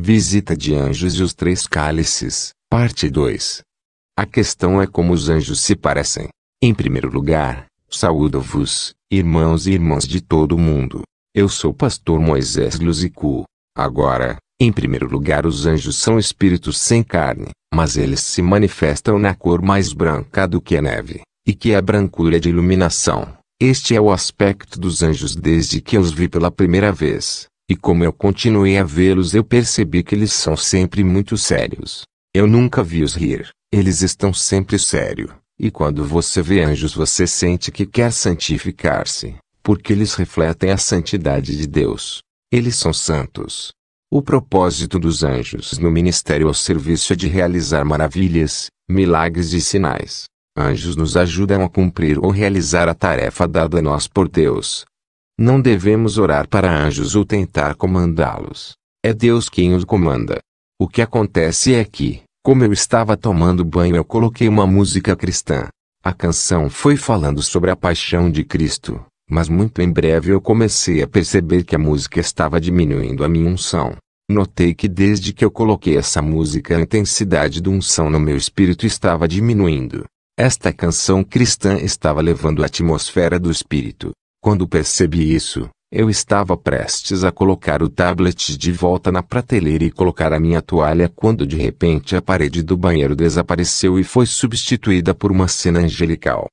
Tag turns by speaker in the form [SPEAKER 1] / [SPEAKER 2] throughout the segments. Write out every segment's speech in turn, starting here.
[SPEAKER 1] Visita de anjos e os três cálices, parte 2. A questão é como os anjos se parecem. Em primeiro lugar, saúdo-vos, irmãos e irmãs de todo o mundo. Eu sou o pastor Moisés Luzicu. Agora, em primeiro lugar, os anjos são espíritos sem carne, mas eles se manifestam na cor mais branca do que a neve, e que é a brancura de iluminação. Este é o aspecto dos anjos desde que eu os vi pela primeira vez. E como eu continuei a vê-los, eu percebi que eles são sempre muito sérios. Eu nunca vi-os rir, eles estão sempre sérios. E quando você vê anjos, você sente que quer santificar-se, porque eles refletem a santidade de Deus. Eles são santos. O propósito dos anjos no ministério ao serviço é de realizar maravilhas, milagres e sinais. Anjos nos ajudam a cumprir ou realizar a tarefa dada a nós por Deus. Não devemos orar para anjos ou tentar comandá-los. É Deus quem os comanda. O que acontece é que, como eu estava tomando banho, eu coloquei uma música cristã. A canção foi falando sobre a paixão de Cristo, mas muito em breve eu comecei a perceber que a música estava diminuindo a minha unção. Notei que desde que eu coloquei essa música, a intensidade da unção no meu espírito estava diminuindo. Esta canção cristã estava levando a atmosfera do espírito. Quando percebi isso, eu estava prestes a colocar o tablet de volta na prateleira e colocar a minha toalha quando de repente a parede do banheiro desapareceu e foi substituída por uma cena angelical.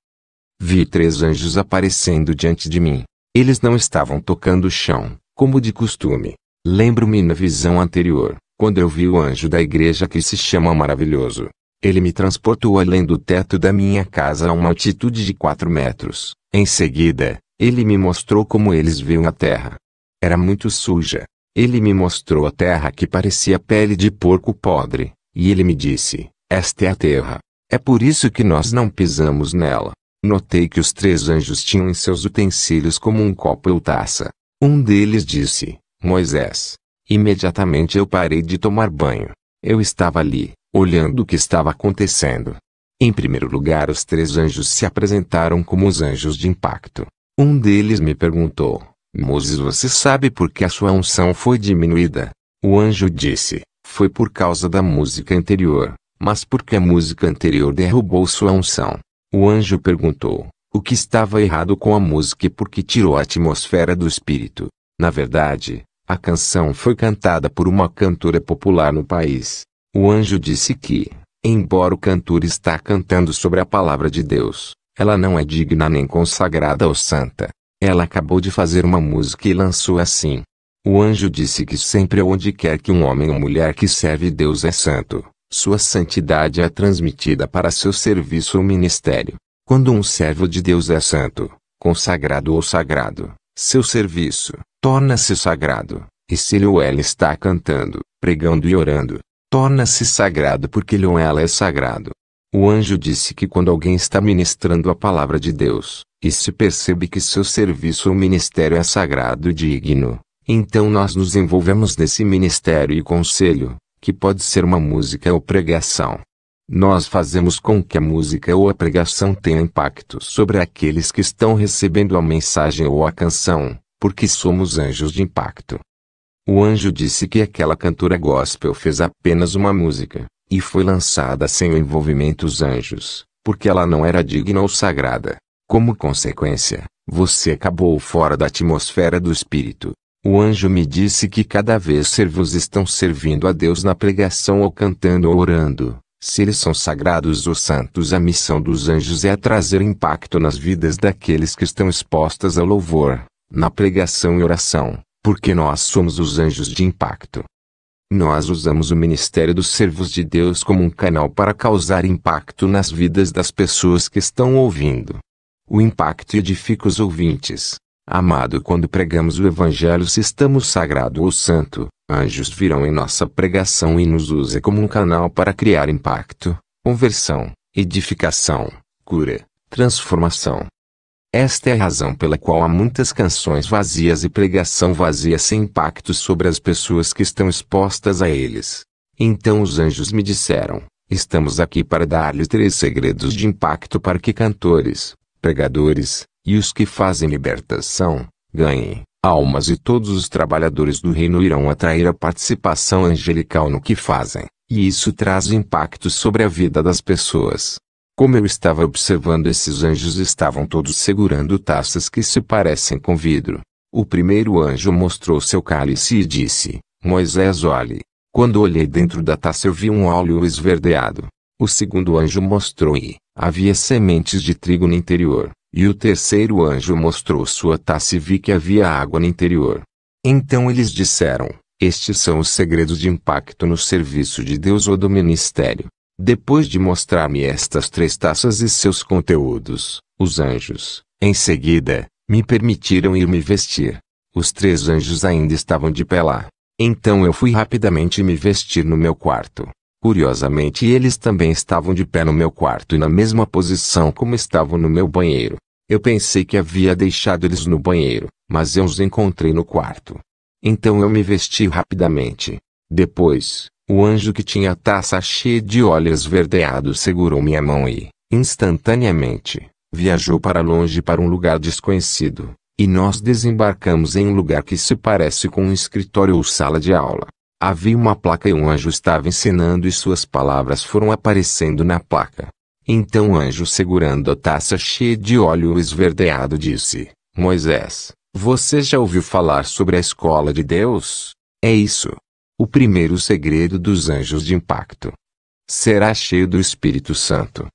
[SPEAKER 1] Vi 3 anjos aparecendo diante de mim. Eles não estavam tocando o chão, como de costume. Lembro-me na visão anterior, quando eu vi o anjo da igreja que se chama Maravilhoso. Ele me transportou além do teto da minha casa a uma altitude de 4 metros. Em seguida, ele me mostrou como eles viam a terra. Era muito suja. Ele me mostrou a terra que parecia pele de porco podre, e ele me disse, esta é a terra. É por isso que nós não pisamos nela. Notei que os 3 anjos tinham em seus utensílios como um copo ou taça. Um deles disse, Moisés. Imediatamente eu parei de tomar banho. Eu estava ali, olhando o que estava acontecendo. Em primeiro lugar, os 3 anjos se apresentaram como os anjos de impacto. Um deles me perguntou, Moses, você sabe por que a sua unção foi diminuída? O anjo disse, foi por causa da música anterior, mas porque a música anterior derrubou sua unção. O anjo perguntou, o que estava errado com a música e por que tirou a atmosfera do espírito? Na verdade, a canção foi cantada por uma cantora popular no país. O anjo disse que, embora o cantor está cantando sobre a palavra de Deus, ela não é digna nem consagrada ou santa. Ela acabou de fazer uma música e lançou assim. O anjo disse que sempre onde quer que um homem ou mulher que serve Deus é santo, sua santidade é transmitida para seu serviço ou ministério. Quando um servo de Deus é santo, consagrado ou sagrado, seu serviço torna-se sagrado, e se ele ou ela está cantando, pregando e orando, torna-se sagrado porque ele ou ela é sagrado. O anjo disse que quando alguém está ministrando a palavra de Deus, e se percebe que seu serviço ou ministério é sagrado e digno, então nós nos envolvemos nesse ministério e conselho, que pode ser uma música ou pregação. Nós fazemos com que a música ou a pregação tenha impacto sobre aqueles que estão recebendo a mensagem ou a canção, porque somos anjos de impacto. O anjo disse que aquela cantora gospel fez apenas uma música, e foi lançada sem o envolvimento dos anjos, porque ela não era digna ou sagrada. Como consequência, você acabou fora da atmosfera do espírito. O anjo me disse que cada vez servos estão servindo a Deus na pregação ou cantando ou orando, se eles são sagrados ou santos, a missão dos anjos é trazer impacto nas vidas daqueles que estão expostas ao louvor, na pregação e oração, porque nós somos os anjos de impacto. Nós usamos o ministério dos servos de Deus como um canal para causar impacto nas vidas das pessoas que estão ouvindo. O impacto edifica os ouvintes. Amado, quando pregamos o Evangelho, se estamos sagrado ou santo, anjos virão em nossa pregação e nos usa como um canal para criar impacto, conversão, edificação, cura, transformação. Esta é a razão pela qual há muitas canções vazias e pregação vazia sem impacto sobre as pessoas que estão expostas a eles. Então os anjos me disseram, estamos aqui para dar-lhes 3 segredos de impacto para que cantores, pregadores, e os que fazem libertação, ganhem almas e todos os trabalhadores do reino irão atrair a participação angelical no que fazem, e isso traz impacto sobre a vida das pessoas. Como eu estava observando, esses anjos estavam todos segurando taças que se parecem com vidro. O primeiro anjo mostrou seu cálice e disse: Moisés, olhe. Quando olhei dentro da taça eu vi um óleo esverdeado. O segundo anjo mostrou e havia sementes de trigo no interior. E o terceiro anjo mostrou sua taça e vi que havia água no interior. Então eles disseram: estes são os segredos de impacto no serviço de Deus ou do ministério. Depois de mostrar-me estas 3 taças e seus conteúdos, os anjos, em seguida, me permitiram ir me vestir. Os 3 anjos ainda estavam de pé lá. Então eu fui rapidamente me vestir no meu quarto. Curiosamente, eles também estavam de pé no meu quarto e na mesma posição como estavam no meu banheiro. Eu pensei que havia deixado eles no banheiro, mas eu os encontrei no quarto. Então eu me vesti rapidamente. Depois, o anjo que tinha a taça cheia de óleo esverdeado segurou minha mão e, instantaneamente, viajou para longe para um lugar desconhecido, e nós desembarcamos em um lugar que se parece com um escritório ou sala de aula. Havia uma placa e um anjo estava ensinando e suas palavras foram aparecendo na placa. Então o anjo segurando a taça cheia de óleo esverdeado disse: Moisés, você já ouviu falar sobre a escola de Deus? É isso. O primeiro segredo dos anjos de impacto. Será cheio do Espírito Santo.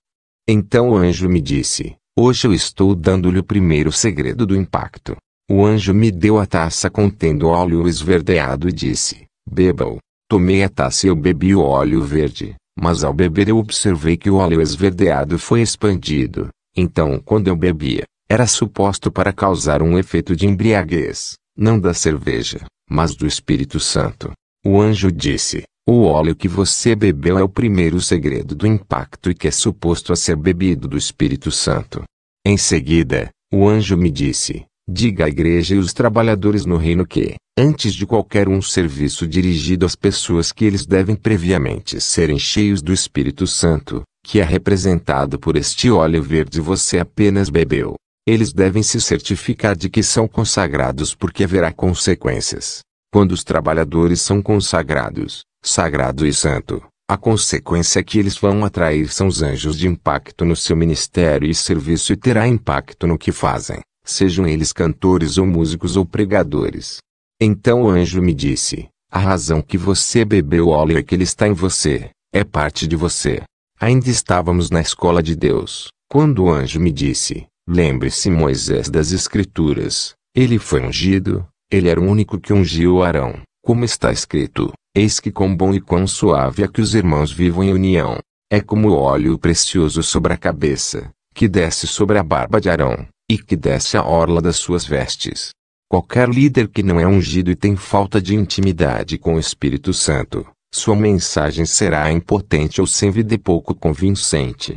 [SPEAKER 1] Então o anjo me disse: hoje eu estou dando-lhe o primeiro segredo do impacto. O anjo me deu a taça contendo óleo esverdeado e disse: beba-o. Tomei a taça e eu bebi o óleo verde, mas ao beber eu observei que o óleo esverdeado foi expandido. Então quando eu bebia, era suposto para causar um efeito de embriaguez, não da cerveja, mas do Espírito Santo. O anjo disse: o óleo que você bebeu é o primeiro segredo do impacto e que é suposto a ser bebido do Espírito Santo. Em seguida, o anjo me disse: diga à igreja e os trabalhadores no reino que, antes de qualquer serviço dirigido às pessoas, que eles devem previamente serem cheios do Espírito Santo, que é representado por este óleo verde você apenas bebeu. Eles devem se certificar de que são consagrados porque haverá consequências. Quando os trabalhadores são consagrados, sagrado e santo, a consequência que eles vão atrair são os anjos de impacto no seu ministério e serviço e terá impacto no que fazem, sejam eles cantores ou músicos ou pregadores. Então o anjo me disse: a razão que você bebeu o óleo é que ele está em você, é parte de você. Ainda estávamos na escola de Deus, quando o anjo me disse: lembre-se, Moisés, das Escrituras, ele foi ungido, ele era o único que ungiu Arão, como está escrito: eis que quão bom e quão suave é que os irmãos vivam em união. É como o óleo precioso sobre a cabeça, que desce sobre a barba de Arão, e que desce à orla das suas vestes. Qualquer líder que não é ungido e tem falta de intimidade com o Espírito Santo, sua mensagem será impotente ou sem vida e pouco convincente.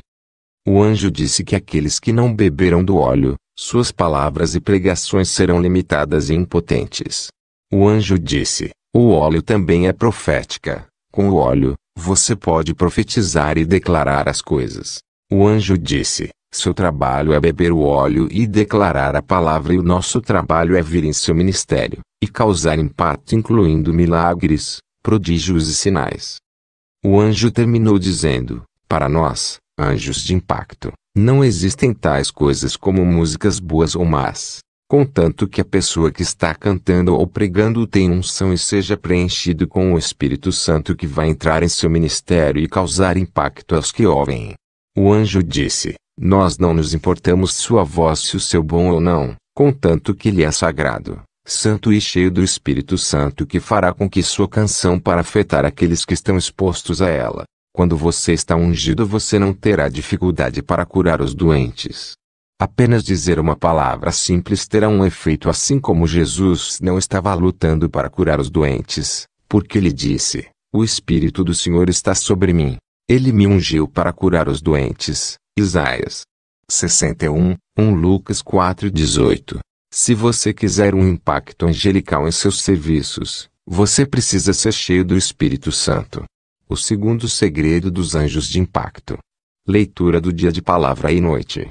[SPEAKER 1] O anjo disse que aqueles que não beberam do óleo, suas palavras e pregações serão limitadas e impotentes. O anjo disse: o óleo também é profética. Com o óleo, você pode profetizar e declarar as coisas. O anjo disse: seu trabalho é beber o óleo e declarar a palavra, e o nosso trabalho é vir em seu ministério, e causar impacto incluindo milagres, prodígios e sinais. O anjo terminou dizendo: para nós, anjos de impacto, não existem tais coisas como músicas boas ou más, contanto que a pessoa que está cantando ou pregando tenha unção e seja preenchido com o Espírito Santo, que vai entrar em seu ministério e causar impacto aos que ouvem. O anjo disse: nós não nos importamos sua voz se o seu bom ou não, contanto que ele é sagrado, santo e cheio do Espírito Santo, que fará com que sua canção para afetar aqueles que estão expostos a ela. Quando você está ungido, você não terá dificuldade para curar os doentes. Apenas dizer uma palavra simples terá um efeito, assim como Jesus não estava lutando para curar os doentes, porque ele disse: o Espírito do Senhor está sobre mim. Ele me ungiu para curar os doentes. Isaías 61, 1 Lucas 4:18. Se você quiser um impacto angelical em seus serviços, você precisa ser cheio do Espírito Santo. O segundo segredo dos anjos de impacto. Leitura do dia de palavra e noite.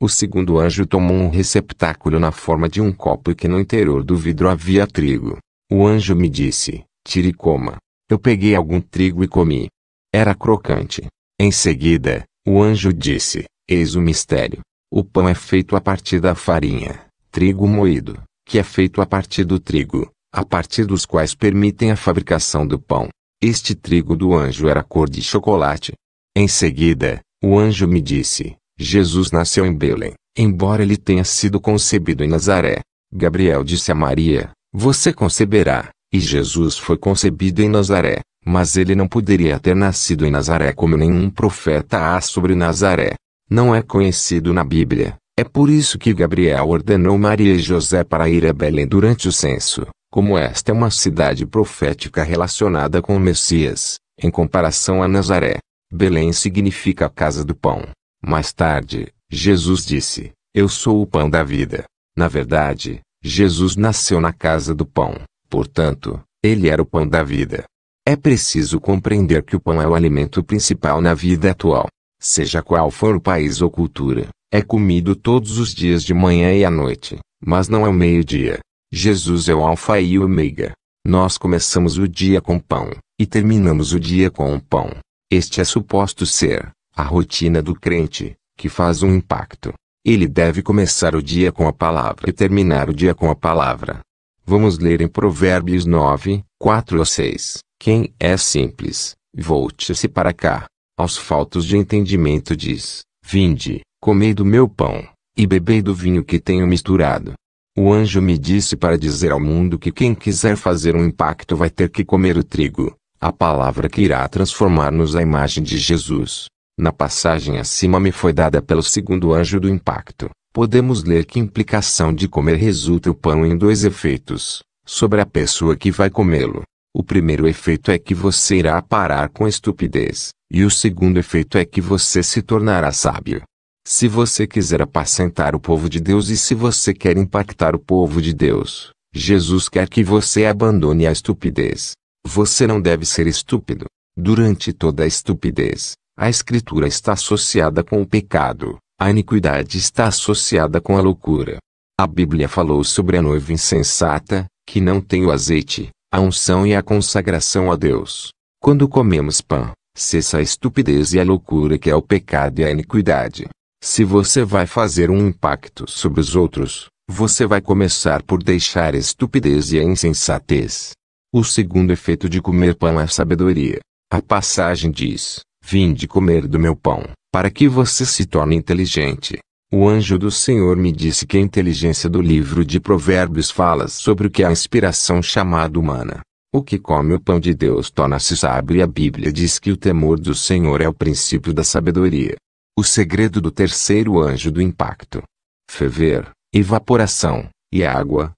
[SPEAKER 1] O segundo anjo tomou um receptáculo na forma de um copo e que no interior do vidro havia trigo. O anjo me disse, tire e coma. Eu peguei algum trigo e comi. Era crocante. Em seguida, o anjo disse, eis o mistério. O pão é feito a partir da farinha, trigo moído, que é feito a partir do trigo, a partir dos quais permitem a fabricação do pão. Este trigo do anjo era cor de chocolate. Em seguida, o anjo me disse, Jesus nasceu em Belém, embora ele tenha sido concebido em Nazaré. Gabriel disse a Maria, você conceberá, e Jesus foi concebido em Nazaré, mas ele não poderia ter nascido em Nazaré como nenhum profeta há sobre Nazaré. Não é conhecido na Bíblia. É por isso que Gabriel ordenou Maria e José para ir a Belém durante o censo, como esta é uma cidade profética relacionada com o Messias, em comparação a Nazaré. Belém significa a casa do pão. Mais tarde, Jesus disse, eu sou o pão da vida. Na verdade, Jesus nasceu na casa do pão, portanto, ele era o pão da vida. É preciso compreender que o pão é o alimento principal na vida atual. Seja qual for o país ou cultura, é comido todos os dias de manhã e à noite, mas não é o meio-dia. Jesus é o alfa e o ômega. Nós começamos o dia com pão, e terminamos o dia com o pão. Este é suposto ser a rotina do crente, que faz um impacto. Ele deve começar o dia com a palavra e terminar o dia com a palavra. Vamos ler em Provérbios 9, 4 ou 6. Quem é simples, volte-se para cá. Aos faltos de entendimento diz, vinde, comei do meu pão, e bebei do vinho que tenho misturado. O anjo me disse para dizer ao mundo que quem quiser fazer um impacto vai ter que comer o trigo, a palavra que irá transformar-nos à imagem de Jesus. Na passagem acima me foi dada pelo segundo anjo do impacto. Podemos ler que implicação de comer resulta o pão em dois efeitos, sobre a pessoa que vai comê-lo. O primeiro efeito é que você irá parar com a estupidez, e o segundo efeito é que você se tornará sábio. Se você quiser apacentar o povo de Deus e se você quer impactar o povo de Deus, Jesus quer que você abandone a estupidez. Você não deve ser estúpido. Durante toda a estupidez, a Escritura está associada com o pecado, a iniquidade está associada com a loucura. A Bíblia falou sobre a noiva insensata, que não tem o azeite, a unção e a consagração a Deus. Quando comemos pão, cessa a estupidez e a loucura que é o pecado e a iniquidade. Se você vai fazer um impacto sobre os outros, você vai começar por deixar a estupidez e a insensatez. O segundo efeito de comer pão é a sabedoria. A passagem diz, vinde comer do meu pão, para que você se torne inteligente. O anjo do Senhor me disse que a inteligência do livro de Provérbios fala sobre o que é a inspiração chamada humana. O que come o pão de Deus torna-se sábio e a Bíblia diz que o temor do Senhor é o princípio da sabedoria. O segredo do terceiro anjo do impacto. Ferver, evaporação, e água.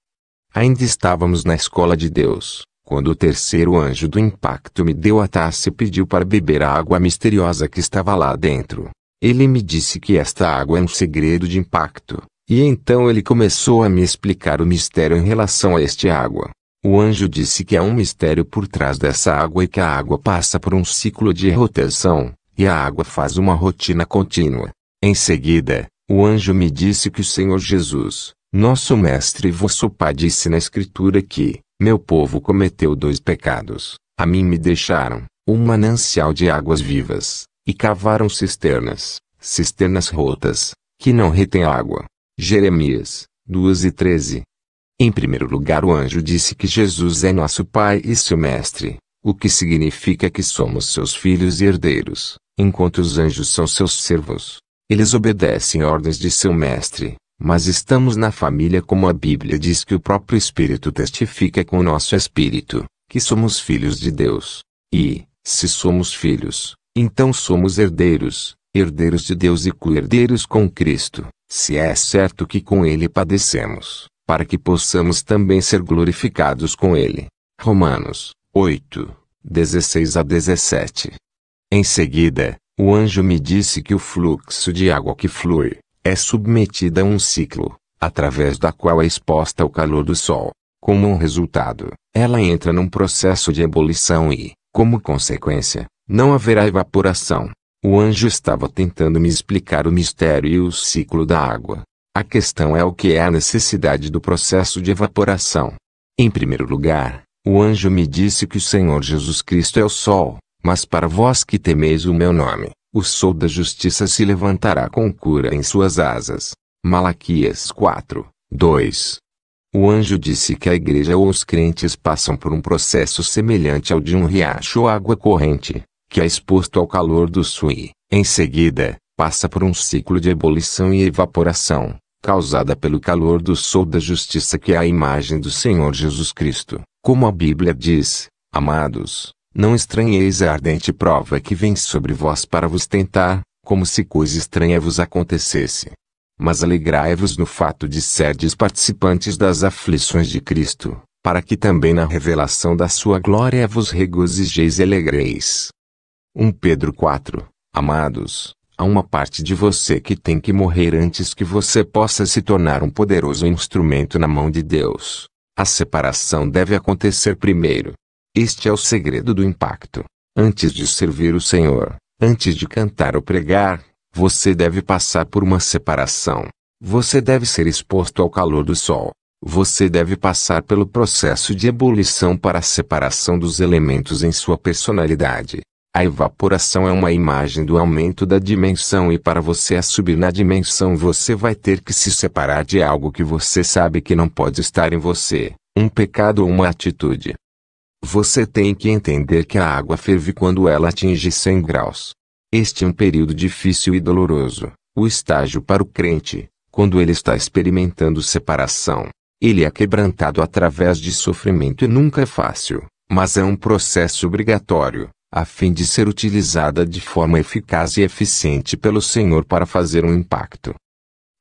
[SPEAKER 1] Ainda estávamos na escola de Deus, quando o terceiro anjo do impacto me deu a taça e pediu para beber a água misteriosa que estava lá dentro. Ele me disse que esta água é um segredo de impacto, e então ele começou a me explicar o mistério em relação a esta água. O anjo disse que há um mistério por trás dessa água e que a água passa por um ciclo de rotação, e a água faz uma rotina contínua. Em seguida, o anjo me disse que o Senhor Jesus, nosso Mestre e vosso Pai disse na Escritura que, meu povo cometeu dois pecados, a mim me deixaram, um manancial de águas vivas, e cavaram cisternas rotas, que não retêm água. Jeremias 2:13. Em primeiro lugar o anjo disse que Jesus é nosso Pai e seu Mestre, o que significa que somos seus filhos e herdeiros, enquanto os anjos são seus servos. Eles obedecem ordens de seu Mestre, mas estamos na família como a Bíblia diz que o próprio Espírito testifica com o nosso espírito, que somos filhos de Deus. E, se somos filhos, então somos herdeiros, herdeiros de Deus e co-herdeiros com Cristo, se é certo que com Ele padecemos, para que possamos também ser glorificados com Ele. Romanos 8, 16 a 17. Em seguida, o anjo me disse que o fluxo de água que flui, é submetida a um ciclo, através da qual é exposta ao calor do sol. Como um resultado, ela entra num processo de ebulição e, como consequência, não haverá evaporação. O anjo estava tentando me explicar o mistério e o ciclo da água. A questão é o que é a necessidade do processo de evaporação. Em primeiro lugar, o anjo me disse que o Senhor Jesus Cristo é o sol, mas para vós que temeis o meu nome, o sol da justiça se levantará com cura em suas asas. Malaquias 4, 2. O anjo disse que a igreja ou os crentes passam por um processo semelhante ao de um riacho ou água corrente, que é exposto ao calor do sol e, em seguida, passa por um ciclo de ebulição e evaporação, causada pelo calor do sol da justiça que é a imagem do Senhor Jesus Cristo. Como a Bíblia diz, amados, não estranheis a ardente prova que vem sobre vós para vos tentar, como se coisa estranha vos acontecesse. Mas alegrai-vos no fato de serdes participantes das aflições de Cristo, para que também na revelação da sua glória vos regozijeis e alegreis. 1 Pedro 4. Amados, há uma parte de você que tem que morrer antes que você possa se tornar um poderoso instrumento na mão de Deus. A separação deve acontecer primeiro. Este é o segredo do impacto. Antes de servir o Senhor, antes de cantar ou pregar, você deve passar por uma separação. Você deve ser exposto ao calor do sol. Você deve passar pelo processo de ebulição para a separação dos elementos em sua personalidade. A evaporação é uma imagem do aumento da dimensão e para você subir na dimensão você vai ter que se separar de algo que você sabe que não pode estar em você, um pecado ou uma atitude. Você tem que entender que a água ferve quando ela atinge 100 graus. Este é um período difícil e doloroso, o estágio para o crente, quando ele está experimentando separação. Ele é quebrantado através de sofrimento e nunca é fácil, mas é um processo obrigatório, a fim de ser utilizada de forma eficaz e eficiente pelo Senhor para fazer um impacto.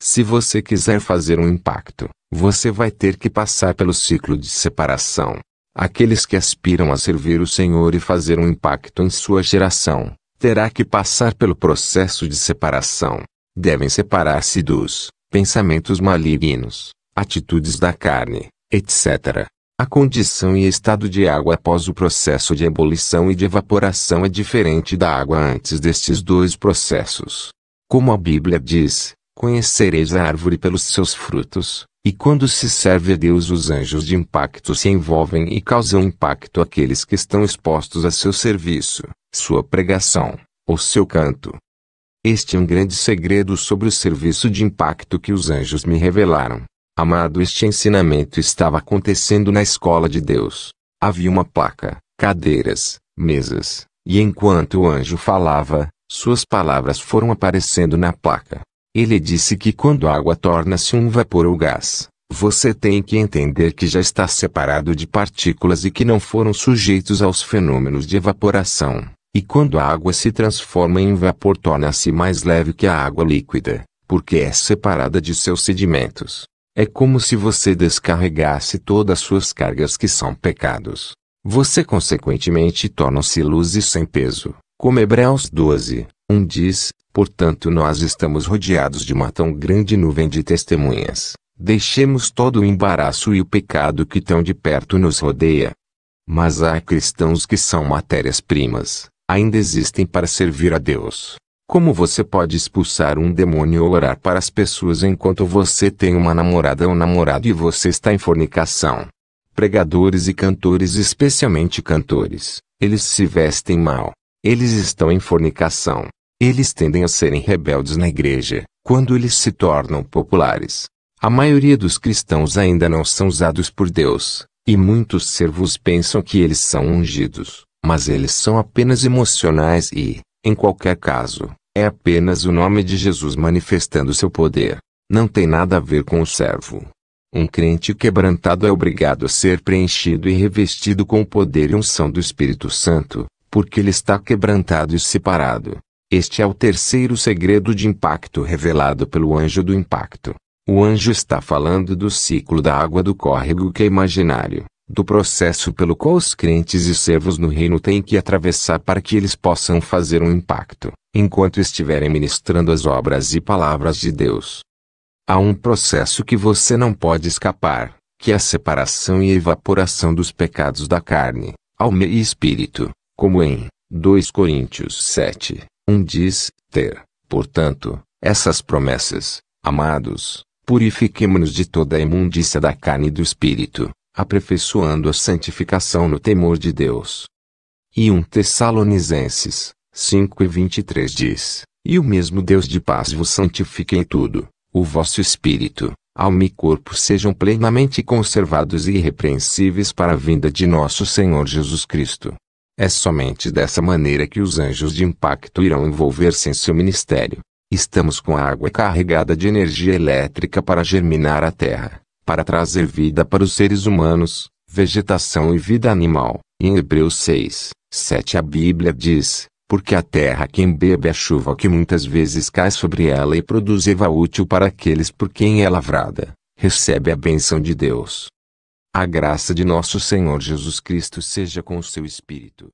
[SPEAKER 1] Se você quiser fazer um impacto, você vai ter que passar pelo ciclo de separação. Aqueles que aspiram a servir o Senhor e fazer um impacto em sua geração, terá que passar pelo processo de separação. Devem separar-se dos pensamentos malignos, atitudes da carne, etc. A condição e estado de água após o processo de ebulição e de evaporação é diferente da água antes destes dois processos. Como a Bíblia diz, conhecereis a árvore pelos seus frutos, e quando se serve a Deus os anjos de impacto se envolvem e causam impacto àqueles que estão expostos a seu serviço, sua pregação, ou seu canto. Este é um grande segredo sobre o serviço de impacto que os anjos me revelaram. Amado, este ensinamento estava acontecendo na escola de Deus. Havia uma placa, cadeiras, mesas, e enquanto o anjo falava, suas palavras foram aparecendo na placa. Ele disse que quando a água torna-se um vapor ou gás, você tem que entender que já está separado de partículas e que não foram sujeitos aos fenômenos de evaporação. E quando a água se transforma em vapor torna-se mais leve que a água líquida, porque é separada de seus sedimentos. É como se você descarregasse todas as suas cargas que são pecados. Você consequentemente torna-se luz e sem peso, como Hebreus 12, 1 diz, portanto nós estamos rodeados de uma tão grande nuvem de testemunhas. Deixemos todo o embaraço e o pecado que tão de perto nos rodeia. Mas há cristãos que são matérias-primas, ainda existem para servir a Deus. Como você pode expulsar um demônio ou orar para as pessoas enquanto você tem uma namorada ou namorado e você está em fornicação? Pregadores e cantores, especialmente cantores, eles se vestem mal. Eles estão em fornicação. Eles tendem a serem rebeldes na igreja, quando eles se tornam populares. A maioria dos cristãos ainda não são usados por Deus, e muitos servos pensam que eles são ungidos, mas eles são apenas emocionais e, em qualquer caso, é apenas o nome de Jesus manifestando seu poder. Não tem nada a ver com o servo. Um crente quebrantado é obrigado a ser preenchido e revestido com o poder e unção do Espírito Santo, porque ele está quebrantado e separado. Este é o terceiro segredo de impacto revelado pelo anjo do impacto. O anjo está falando do ciclo da água do córrego que é imaginário, do processo pelo qual os crentes e servos no reino têm que atravessar para que eles possam fazer um impacto, enquanto estiverem ministrando as obras e palavras de Deus. Há um processo que você não pode escapar, que é a separação e evaporação dos pecados da carne, alma e espírito, como em 2 Coríntios 7, 1 diz, ter, portanto, essas promessas, amados, purifiquemo-nos de toda a imundícia da carne e do espírito, aperfeiçoando a santificação no temor de Deus. E 1 Tessalonicenses 5:23 diz, e o mesmo Deus de paz vos santifique em tudo, o vosso espírito, alma e corpo sejam plenamente conservados e irrepreensíveis para a vinda de nosso Senhor Jesus Cristo. É somente dessa maneira que os anjos de impacto irão envolver-se em seu ministério. Estamos com a água carregada de energia elétrica para germinar a terra, para trazer vida para os seres humanos, vegetação e vida animal. Em Hebreus 6:7 a Bíblia diz, porque a terra quem bebe a chuva que muitas vezes cai sobre ela e produz erva útil para aqueles por quem é lavrada, recebe a bênção de Deus. A graça de nosso Senhor Jesus Cristo seja com o seu espírito.